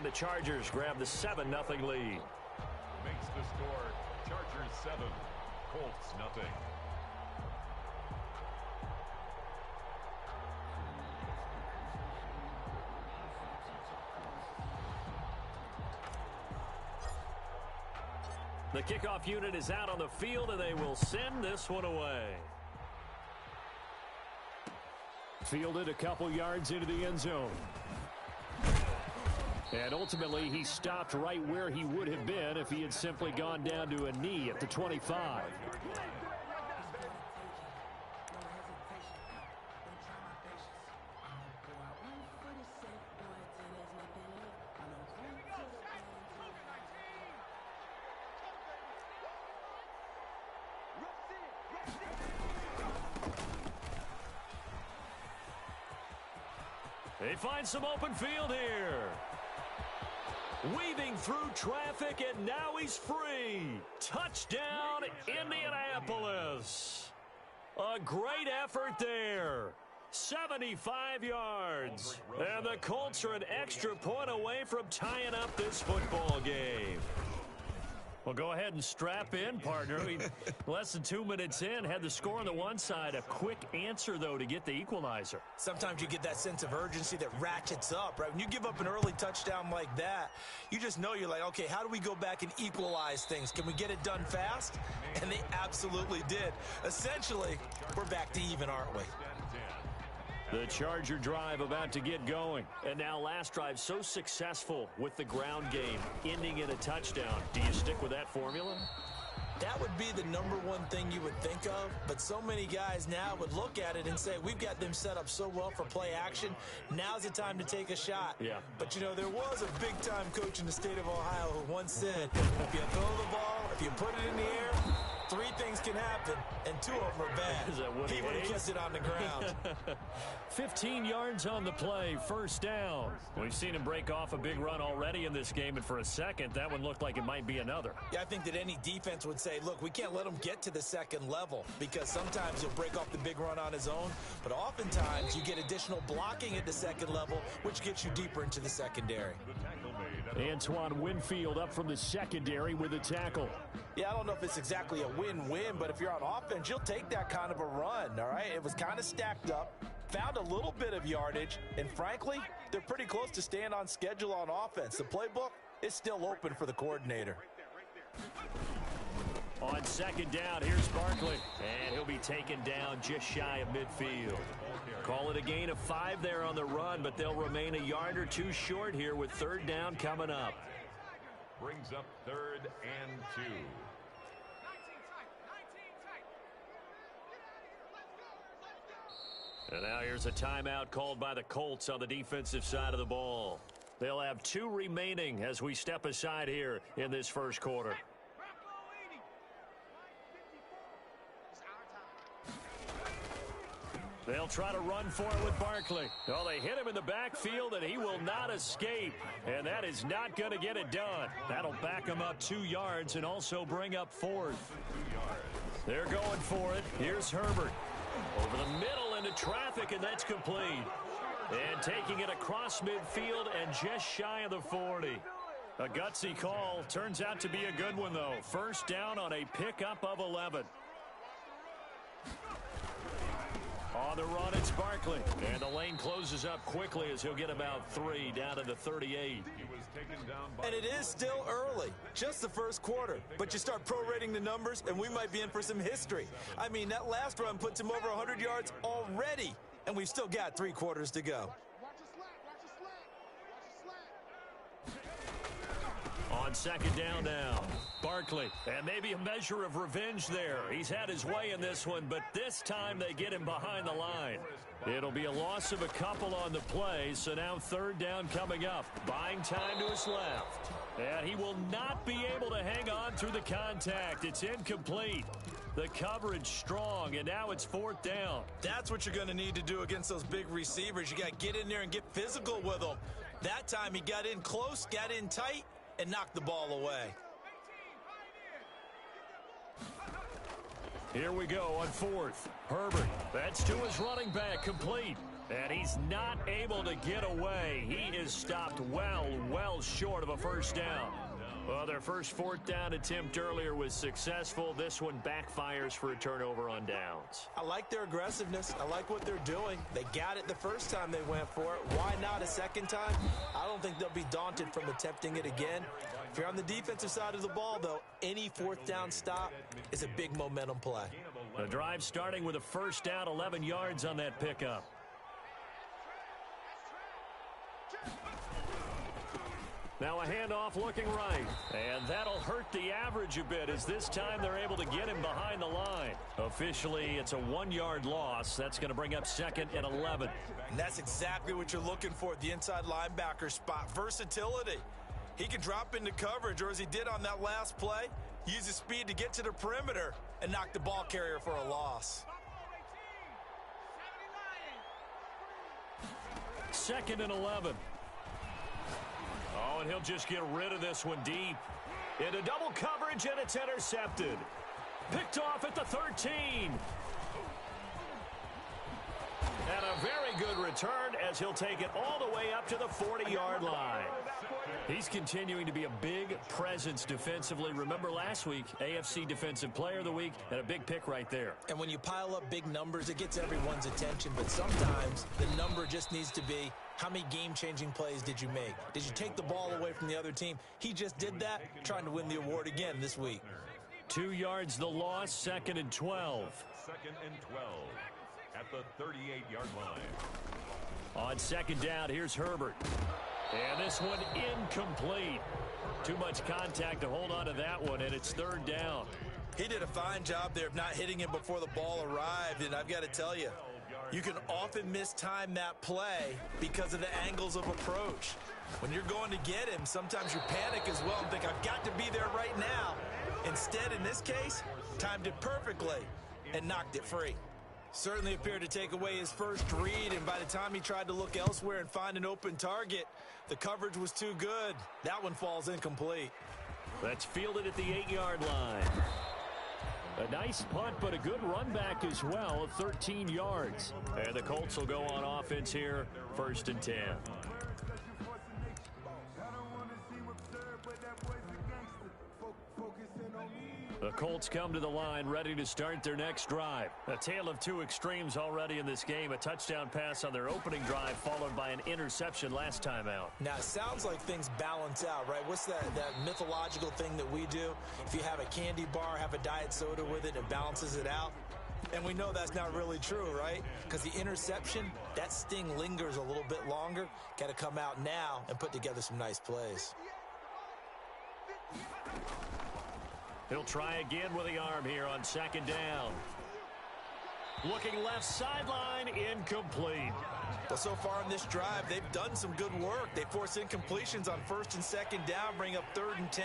And the Chargers grab the 7-0 lead. Makes the score Chargers 7, Colts nothing. The kickoff unit is out on the field, and they will send this one away. Fielded a couple yards into the end zone. And ultimately, he stopped right where he would have been if he had simply gone down to a knee at the 25. They find some open field here. Weaving through traffic, and now he's free. Touchdown, Indianapolis. A great effort there. 75 yards. And the Colts are an extra point away from tying up this football game. Well, go ahead and strap in, partner. Less than 2 minutes in, had the score on the one side. A quick answer, though, to get the equalizer. Sometimes you get that sense of urgency that ratchets up, right? When you give up an early touchdown like that, you just know you're like, okay, how do we go back and equalize things? Can we get it done fast? And they absolutely did. Essentially, we're back to even, aren't we? The Charger drive about to get going. And now last drive so successful with the ground game, ending in a touchdown. Do you stick with that formula? That would be the number one thing you would think of, but so many guys now would look at it and say, we've got them set up so well for play action. Now's the time to take a shot. Yeah. But, you know, there was a big-time coach in the state of Ohio who once said, if you throw the ball, if you put it in the air, 3 things can happen, and 2 of them are bad. He would have kissed it on the ground. 15 yards on the play, first down. We've seen him break off a big run already in this game, and for a second, that one looked like it might be another. Yeah, I think that any defense would say, look, we can't let him get to the second level, because sometimes he'll break off the big run on his own, but oftentimes you get additional blocking at the second level, which gets you deeper into the secondary. Antoine Winfield up from the secondary with a tackle. Yeah, I don't know if it's exactly a win-win, but if you're on offense, you'll take that kind of a run, all right? It was kind of stacked up, found a little bit of yardage, and frankly, they're pretty close to staying on schedule on offense. The playbook is still open for the coordinator. On second down, here's Barkley, and he'll be taken down just shy of midfield. Call it a gain of 5 there on the run, but they'll remain a yard or 2 short here with third down coming up. Brings up 3rd and 2. And now here's a timeout called by the Colts on the defensive side of the ball. They'll have 2 remaining as we step aside here in this first quarter. They'll try to run for it with Barkley. Oh, they hit him in the backfield, and he will not escape. And that is not going to get it done. That'll back him up 2 yards and also bring up 4th. They're going for it. Here's Herbert. Over the middle into traffic, and that's complete. And taking it across midfield and just shy of the 40. A gutsy call. Turns out to be a good one, though. First down on a pickup of 11. On the run, it's Barkley. And the lane closes up quickly as he'll get about 3 down to the 38. And it is still early, just the first quarter. But you start prorating the numbers, and we might be in for some history. I mean, that last run puts him over 100 yards already, and we've still got 3 quarters to go. On second down now, Barkley. And maybe a measure of revenge there. He's had his way in this one, but this time they get him behind the line. It'll be a loss of a couple on the play, so now third down coming up. Buying time to his left. And he will not be able to hang on through the contact. It's incomplete. The coverage strong, and now it's 4th down. That's what you're going to need to do against those big receivers. You got to get in there and get physical with them. That time he got in close, got in tight, and knocked the ball away. Here we go on 4th. Herbert, that's to his running back, complete. And he's not able to get away. He is stopped well short of a first down. Well, their first fourth down attempt earlier was successful. This one backfires for a turnover on downs. I like their aggressiveness. I like what they're doing. They got it the first time they went for it. Why not a second time? I don't think they'll be daunted from attempting it again. If you're on the defensive side of the ball, though, any fourth down stop is a big momentum play. The drive starting with a first down, 11 yards on that pickup. Now a handoff looking right. And that'll hurt the average a bit as this time they're able to get him behind the line. Officially, it's a 1-yard loss. That's going to bring up 2nd and 11. And that's exactly what you're looking for at the inside linebacker spot. Versatility. He can drop into coverage, or as he did on that last play, use his speed to get to the perimeter and knock the ball carrier for a loss. 2nd and 11. Oh, and he'll just get rid of this one deep. Into double coverage, and it's intercepted. Picked off at the 13. And a very good return as he'll take it all the way up to the 40-yard line. He's continuing to be a big presence defensively. Remember last week, AFC Defensive Player of the Week, and a big pick right there. And when you pile up big numbers, it gets everyone's attention. But sometimes the number just needs to be, how many game-changing plays did you make? Did you take the ball away from the other team? He just did that, trying to win the award again this week. 2 yards the loss, 2nd and 12. 2nd and 12 at the 38-yard line. On 2nd down, here's Herbert. And this one incomplete. Too much contact to hold on to that one, and it's 3rd down. He did a fine job there of not hitting him before the ball arrived, and I've got to tell you, you can often mistime that play because of the angles of approach. When you're going to get him, sometimes you panic as well and think, I've got to be there right now. Instead, in this case, timed it perfectly and knocked it free. Certainly appeared to take away his first read, and by the time he tried to look elsewhere and find an open target, the coverage was too good. That one falls incomplete. That's fielded at the 8-yard line. A nice punt, but a good run back as well, 13 yards. And the Colts will go on offense here, 1st and 10. The Colts come to the line ready to start their next drive. A tale of two extremes already in this game. A touchdown pass on their opening drive followed by an interception last time out. Now, it sounds like things balance out, right? What's that mythological thing that we do? If you have a candy bar, have a diet soda with it, it balances it out. And we know that's not really true, right? Because the interception, that sting lingers a little bit longer. Got to come out now and put together some nice plays. He'll try again with the arm here on 2nd down. Looking left sideline, incomplete. Well, so far in this drive, they've done some good work. They force incompletions on 1st and 2nd down, bring up 3rd and 10.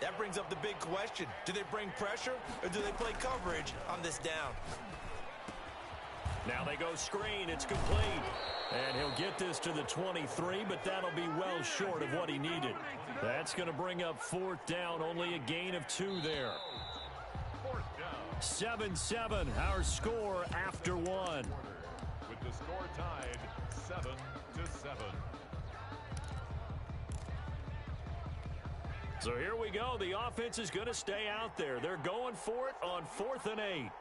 That brings up the big question. Do they bring pressure or do they play coverage on this down? Now they go screen. It's complete. And he'll get this to the 23, but that'll be well short of what he needed. That's going to bring up 4th down, only a gain of 2 there. 7-7, our score after 1. With the score tied 7-7. So here we go. The offense is going to stay out there. They're going for it on 4th and 8.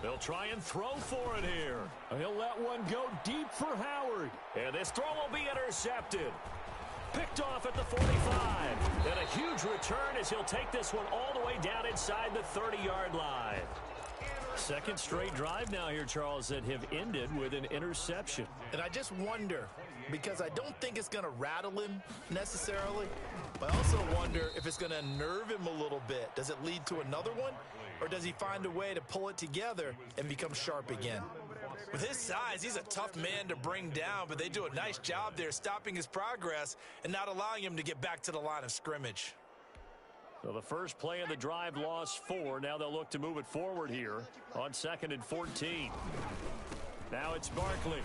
They'll try and throw for it here. He'll let one go deep for Howard. And this throw will be intercepted. Picked off at the 45. And a huge return as he'll take this one all the way down inside the 30-yard line. Second straight drive now here, Charles, that have ended with an interception. And I just wonder, because I don't think it's going to rattle him necessarily, but I also wonder if it's going to unnerve him a little bit. Does it lead to another one? Or does he find a way to pull it together and become sharp again? With his size, he's a tough man to bring down, but they do a nice job there stopping his progress and not allowing him to get back to the line of scrimmage. So the first play of the drive lost 4. Now they'll look to move it forward here on 2nd and 14. Now it's Barkley.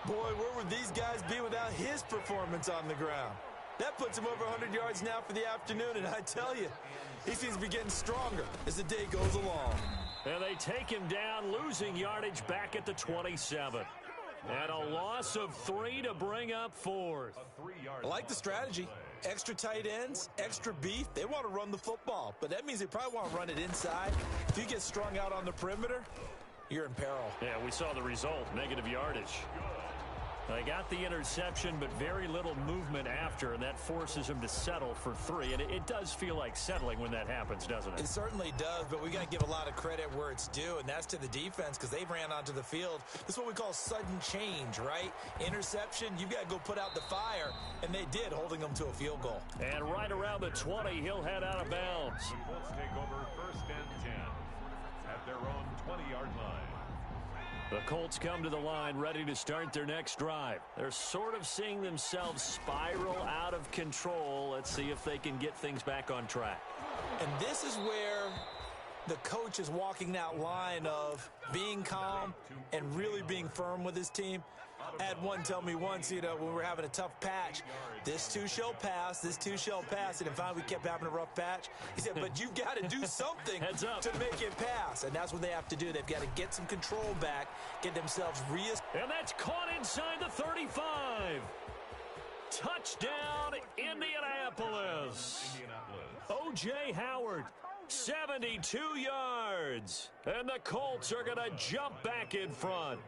Boy, where would these guys be without his performance on the ground? That puts him over 100 yards now for the afternoon, and I tell you, he seems to be getting stronger as the day goes along. And they take him down, losing yardage back at the 27. And a loss of 3 to bring up 4th. I like the strategy. Extra tight ends, extra beef. They want to run the football, but that means they probably want to run it inside. If you get strung out on the perimeter, you're in peril. Yeah, we saw the result, negative yardage. They got the interception, but very little movement after, and that forces him to settle for 3. And it does feel like settling when that happens, doesn't it? It certainly does, but we got to give a lot of credit where it's due, and that's to the defense because they ran onto the field. This is what we call sudden change, right? Interception, you've got to go put out the fire, and they did, holding them to a field goal. And right around the 20, he'll head out of bounds. The Colts take over 1st and 10 at their own 20-yard line. The Colts come to the line ready to start their next drive. They're sort of seeing themselves spiral out of control. Let's see if they can get things back on track. And this is where the coach is walking that line of being calm and really being firm with his team. I had one tell me once, when we were having a tough patch, this too shall pass, this too shall pass. And finally we kept having a rough patch. He said, but you've got to do something to make it pass. And that's what they have to do. They've got to get some control back, get themselves And that's caught inside the 35. Touchdown, Indianapolis. O.J. Howard, 72 yards. And the Colts are going to jump back in front.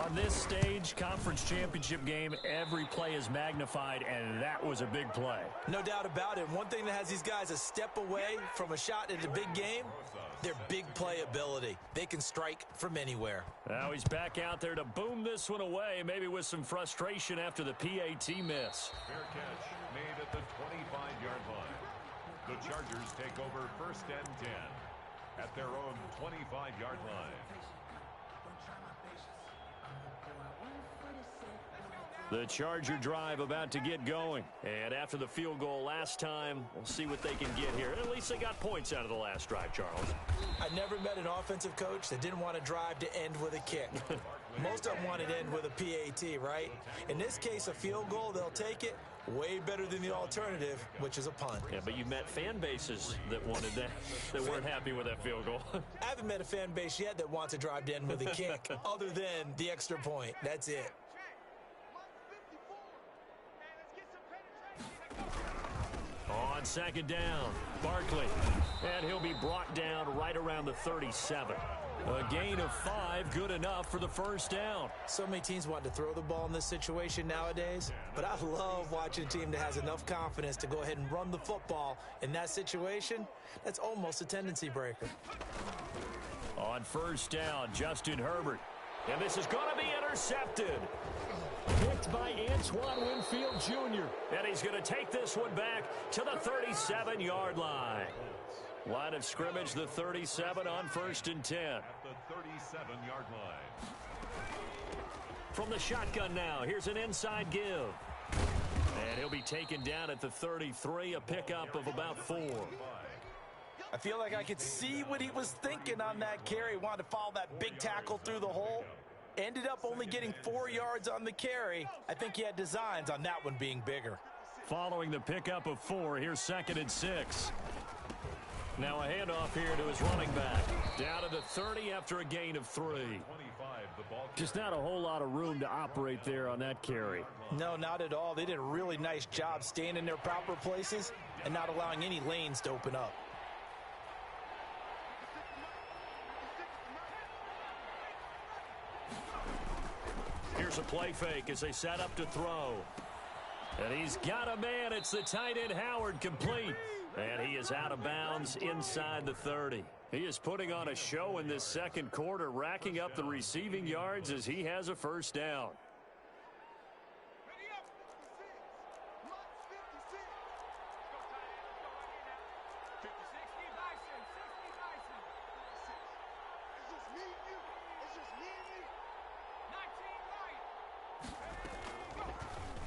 On this stage, conference championship game, every play is magnified, and that was a big play. No doubt about it. One thing that has these guys a step away from a shot at a big game, their big play ability. They can strike from anywhere. Now he's back out there to boom this one away, maybe with some frustration after the PAT miss. Fair catch made at the 25-yard line. The Chargers take over 1st and 10 at their own 25-yard line. The Charger drive about to get going. And after the field goal last time, we'll see what they can get here. At least they got points out of the last drive, Charles. I never met an offensive coach that didn't want to drive to end with a kick. Most of them wanted to end with a PAT, right? In this case, a field goal, they'll take it. Way better than the alternative, which is a punt. Yeah, but you met fan bases that wanted that, that weren't happy with that field goal. I haven't met a fan base yet that wants to drive to end with a kick, other than the extra point. That's it. On 2nd down, Barkley. And he'll be brought down right around the 37. A gain of 5, good enough for the 1st down. So many teams want to throw the ball in this situation nowadays, but I love watching a team that has enough confidence to go ahead and run the football. In that situation, that's almost a tendency breaker. On 1st down, Justin Herbert. And this is going to be intercepted. Picked by Antoine Winfield Jr. And he's going to take this one back to the 37-yard line. Line of scrimmage, the 37 on 1st and 10. At the 37-yard line. From the shotgun now, here's an inside give. And he'll be taken down at the 33, a pickup of about 4. I feel like I could see what he was thinking on that carry. He wanted to follow that big tackle through the hole. Ended up only getting 4 yards on the carry. I think he had designs on that one being bigger. Following the pickup of 4, here's 2nd and 6. Now a handoff here to his running back. Down to the 30 after a gain of 3. Just not a whole lot of room to operate there on that carry. No, not at all. They did a really nice job staying in their proper places and not allowing any lanes to open up. Here's a play fake as they set up to throw. And he's got a man. It's the tight end Howard, complete. And he is out of bounds inside the 30. He is putting on a show in this second quarter, racking up the receiving yards as he has a 1st down.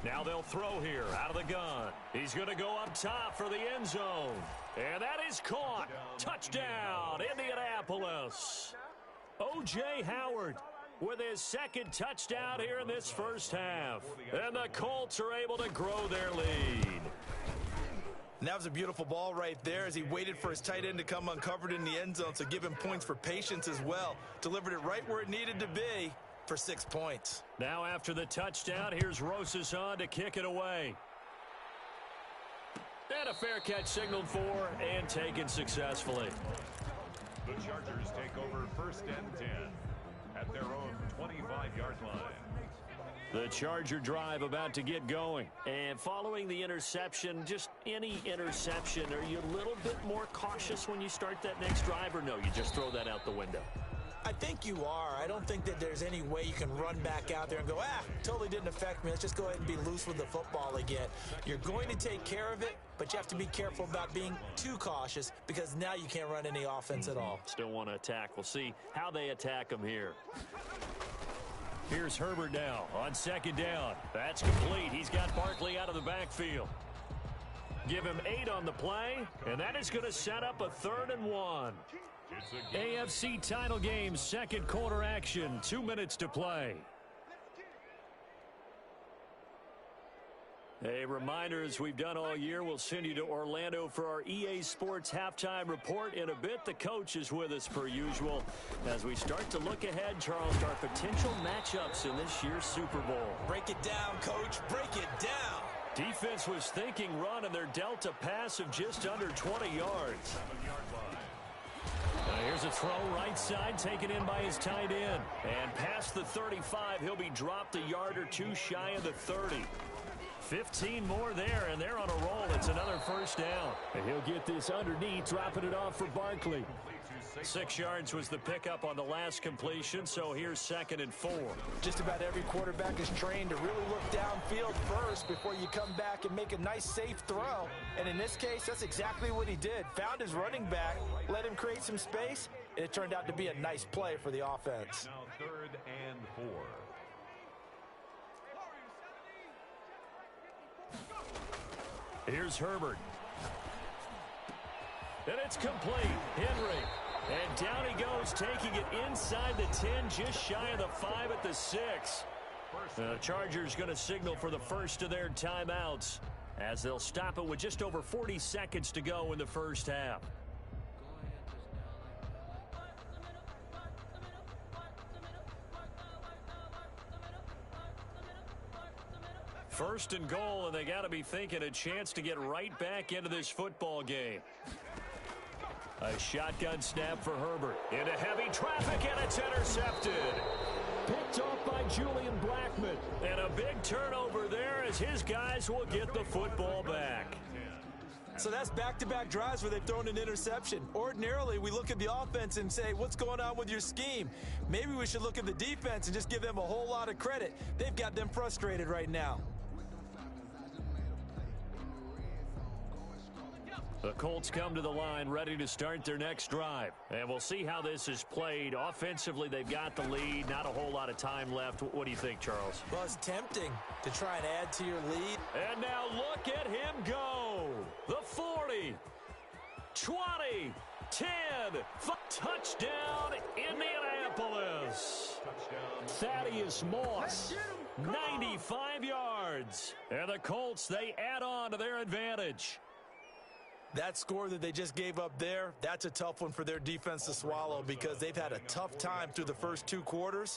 Now they'll throw here out of the gun. He's going to go up top for the end zone. And that is caught. Touchdown, Indianapolis. O.J. Howard. with his second touchdown here in this first half. And the Colts are able to grow their lead. And that was a beautiful ball right there as he waited for his tight end to come uncovered in the end zone, so give him points for patience as well. Delivered it right where it needed to be for 6 points. Now after the touchdown, here's Rosas on to kick it away. And a fair catch signaled for and taken successfully. The Chargers take over first and 10 at their own 25-yard line. The Charger drive about to get going. And following the interception, just any interception, are you a little bit more cautious when you start that next drive, or no, you just throw that out the window? I think you are. I don't think that there's any way you can run back out there and go, totally didn't affect me. Let's just go ahead and be loose with the football again. You're going to take care of it, but you have to be careful about being too cautious because now you can't run any offense at all. Still want to attack. We'll see how they attack them here. Here's Herbert now on second down. That's complete. He's got Barkley out of the backfield. Give him 8 on the play, and that is going to set up a 3rd and 1. AFC title game, second quarter action, 2 minutes to play. A reminder, as we've done all year, we'll send you to Orlando for our EA Sports halftime report. In a bit, the coach is with us per usual. As we start to look ahead, Charles, to our potential matchups in this year's Super Bowl. Break it down, Coach. Break it down. Defense was thinking run, and they're dealt a pass of just under 20 yards. Here's a throw right side, taken in by his tight end. And past the 35, he'll be dropped a yard or two shy of the 30. 15 more there, and they're on a roll. It's another first down. And he'll get this underneath, dropping it off for Barkley. 6 yards was the pickup on the last completion, so here's 2nd and 4. Just about every quarterback is trained to really look downfield first before you come back and make a nice, safe throw. And in this case, that's exactly what he did. Found his running back, let him create some space, and it turned out to be a nice play for the offense. Now 3rd and 4. Here's Herbert. And it's complete. Henry. And down he goes, taking it inside the 10, just shy of the 5 at the 6. The Chargers going to signal for the first of their timeouts as they'll stop it with just over 40 seconds to go in the first half. First and goal, and they got to be thinking a chance to get right back into this football game. A shotgun snap for Herbert. Into heavy traffic, and it's intercepted. Picked off by Julian Blackmon. And a big turnover there as his guys will get the football back. So that's back-to-back drives where they've thrown an interception. Ordinarily, we look at the offense and say, what's going on with your scheme? Maybe we should look at the defense and just give them a whole lot of credit. They've got them frustrated right now. The Colts come to the line ready to start their next drive. And we'll see how this is played. Offensively, they've got the lead. Not a whole lot of time left. What do you think, Charles? Well, it's tempting to try and add to your lead. And now look at him go. The 40, 20, 10, touchdown, Indianapolis. Thaddeus Moss, 95 yards. And the Colts, they add on to their advantage. That score that they just gave up there, that's a tough one for their defense to swallow because they've had a tough time through the first 2 quarters.